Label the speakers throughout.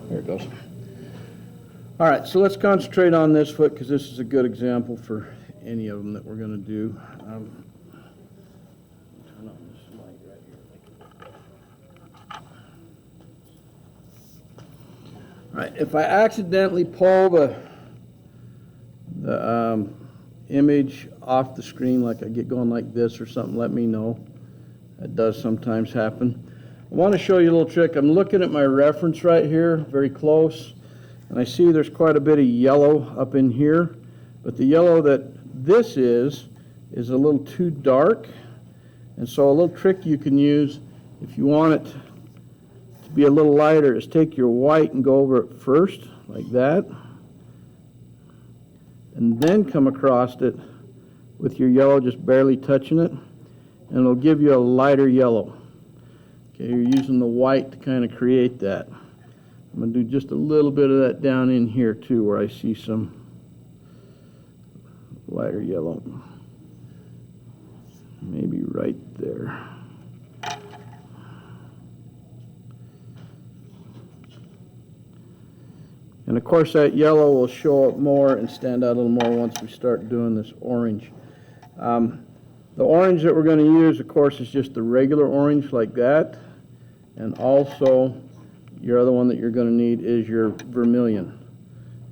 Speaker 1: There it goes. All right, so let's concentrate on this foot because this is a good example for any of them that we're going to do. Turn on this light right here. All right, if I accidentally pull the image off the screen, like I get going like this or something, let me know. That does sometimes happen. I want to show you a little trick. I'm looking at my reference right here, very close, and I see there's quite a bit of yellow up in here, but the yellow that this is a little too dark, and so a little trick you can use if you want it to be a little lighter is take your white and go over it first, like that, and then come across it with your yellow, just barely touching it, and it'll give you a lighter yellow. Okay, you're using the white to kind of create that. I'm going to do just a little bit of that down in here too, where I see some lighter yellow. Maybe right there. And of course that yellow will show up more and stand out a little more once we start doing this orange. The orange that we're going to use, of course, is just the regular orange like that. And also, your other one that you're going to need is your vermilion.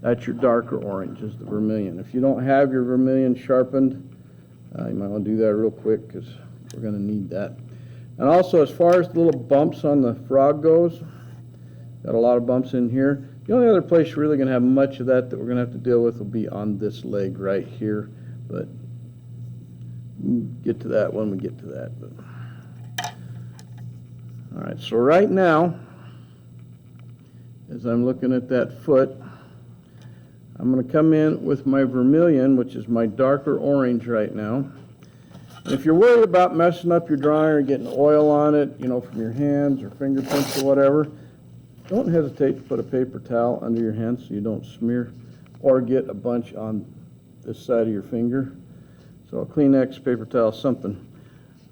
Speaker 1: That's your darker orange, is the vermilion. If you don't have your vermilion sharpened, you might want to do that real quick because we're going to need that. And also, as far as the little bumps on the frog goes, got a lot of bumps in here. The only other place you're really going to have much of that we're going to have to deal with will be on this leg right here. But we'll get to that when we get to that. But. All right, so right now, as I'm looking at that foot, I'm going to come in with my vermilion, which is my darker orange right now. And if you're worried about messing up your drawing or getting oil on it, you know, from your hands or fingerprints or whatever, don't hesitate to put a paper towel under your hand so you don't smear or get a bunch on this side of your finger. So a Kleenex, paper towel, something.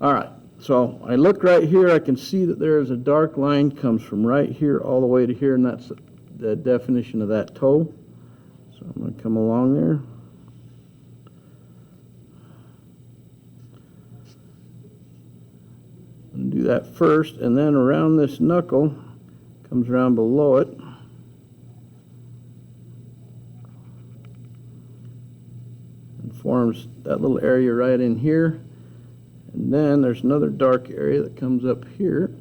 Speaker 1: All right, so I look right here, I can see that there is a dark line comes from right here all the way to here, and that's the definition of that toe. So I'm going to come along there. I'm going to do that first, and then around this knuckle, comes around below it. And forms that little area right in here. And then there's another dark area that comes up here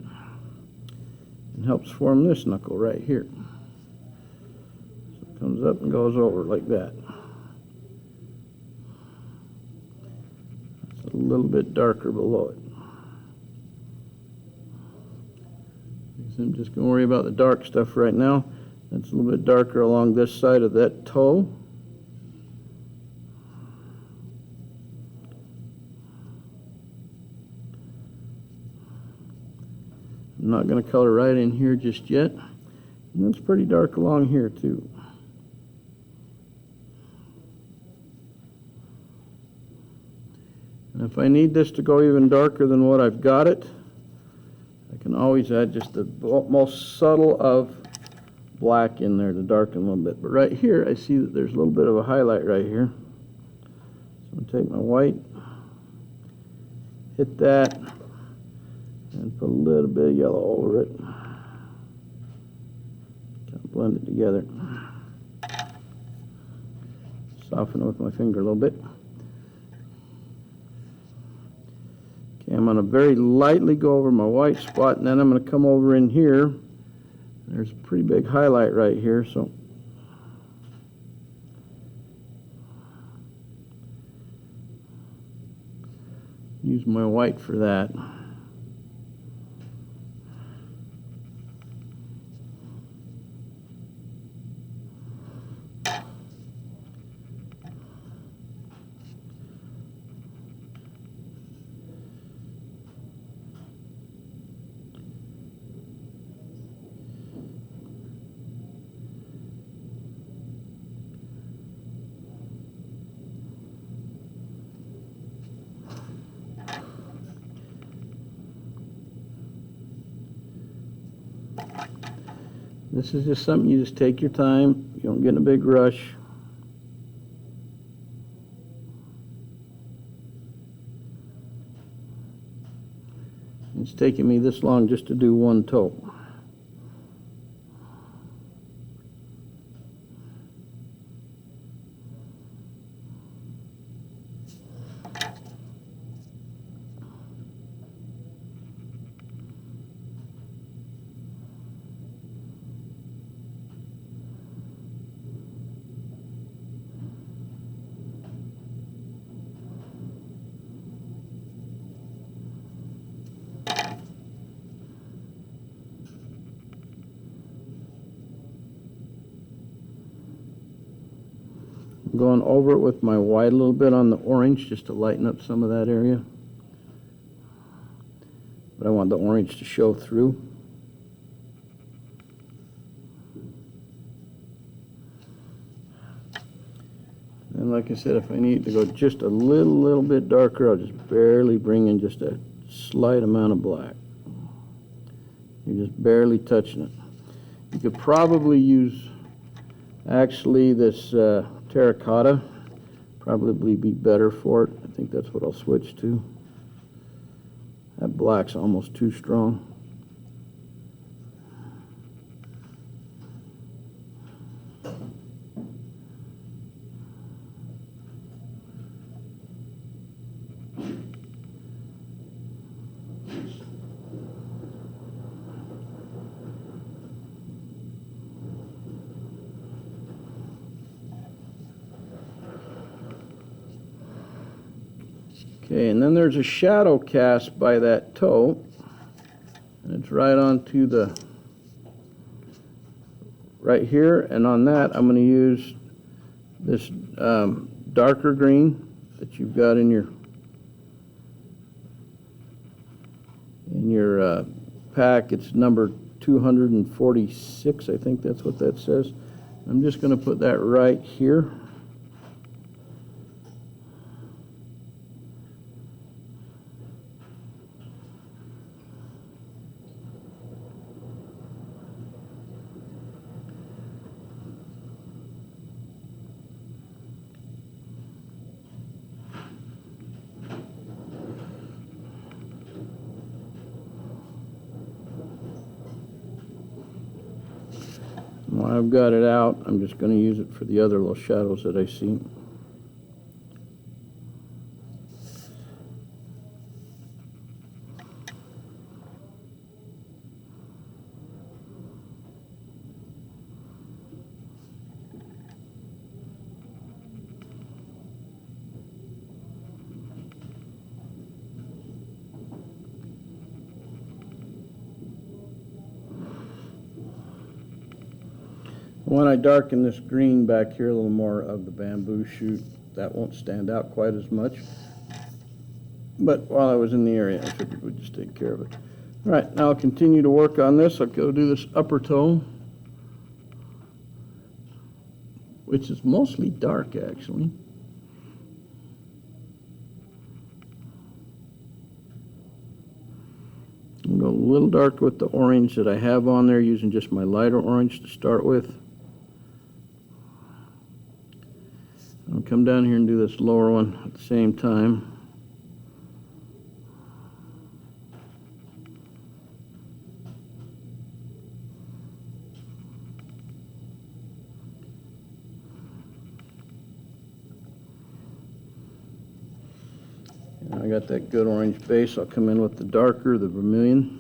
Speaker 1: and helps form this knuckle right here. So it comes up and goes over like that. It's a little bit darker below it. I'm just going to worry about the dark stuff right now. That's a little bit darker along this side of that toe. I'm not going to color right in here just yet. And it's pretty dark along here too. And if I need this to go even darker than what I've got it, I can always add just the most subtle of black in there to darken a little bit. But right here, I see that there's a little bit of a highlight right here. So I'm going to take my white, hit that, and put a little bit of yellow over it. Kind of blend it together. Soften it with my finger a little bit. I'm going to very lightly go over my white spot, and then I'm going to come over in here. There's a pretty big highlight right here, so use my white for that. This is just something you just take your time. You don't get in a big rush. It's taking me this long just to do one toe. Going over it with my white a little bit on the orange just to lighten up some of that area. But I want the orange to show through. And like I said, if I need to go just a little bit darker, I'll just barely bring in just a slight amount of black. You're just barely touching it. You could probably use actually this terracotta, probably be better for it. I think that's what I'll switch to. That black's almost too strong. Okay, and then there's a shadow cast by that toe, and it's right onto the, right here, and on that I'm going to use this darker green that you've got in your pack. It's number 246, I think that's what that says. I'm just going to put that right here. While I've got it out, I'm just going to use it for the other little shadows that I see. When I darken this green back here a little more of the bamboo shoot, that won't stand out quite as much. But while I was in the area, I figured we'd just take care of it. All right, now I'll continue to work on this. I'll go do this upper toe, which is mostly dark, actually. I'll go a little darker with the orange that I have on there, using just my lighter orange to start with. I'll come down here and do this lower one at the same time. And I got that good orange base. I'll come in with the darker, the vermilion.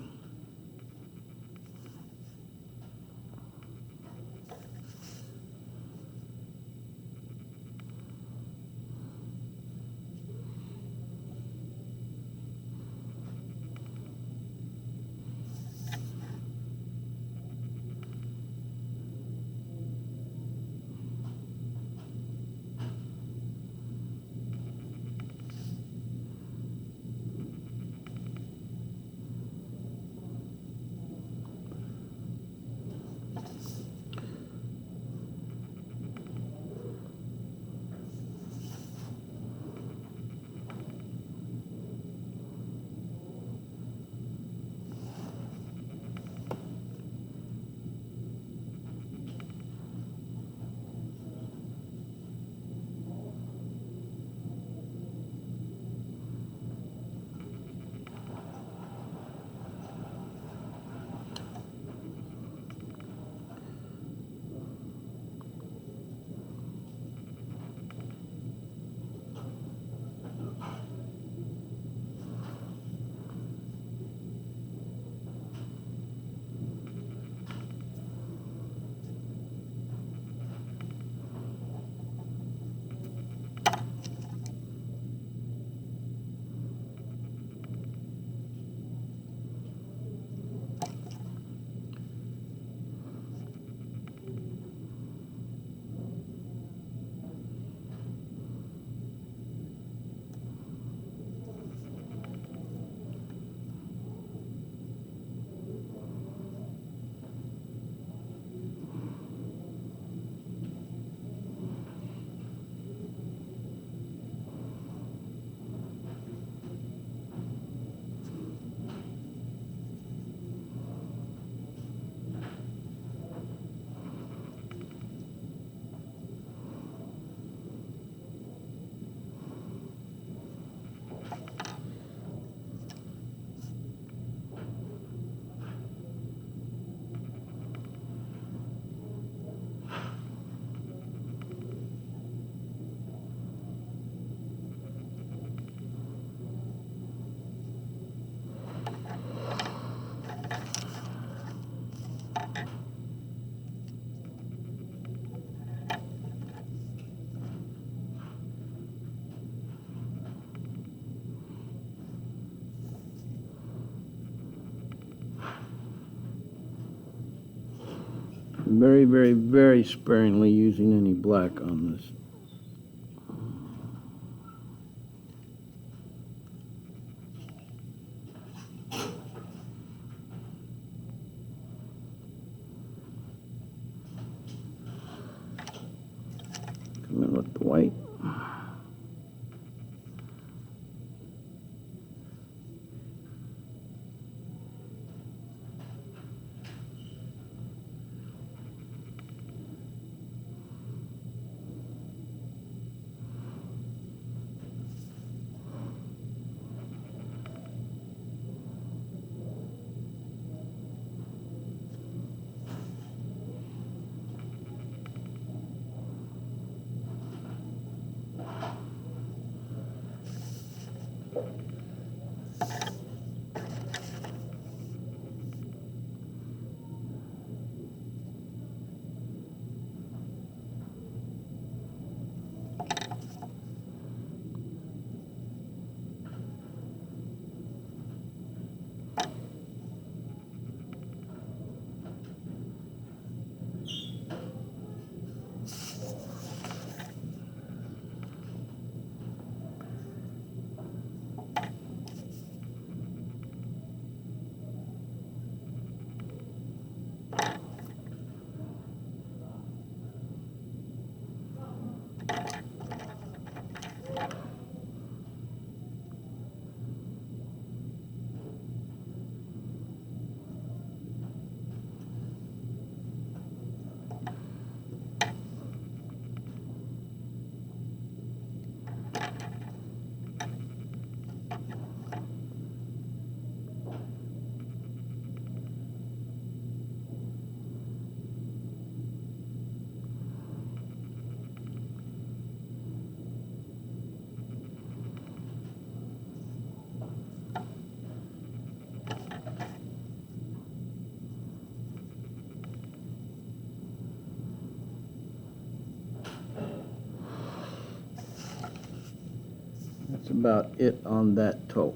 Speaker 1: Very, very, very sparingly using any black on this. Come in with the white. That's about it on that toe.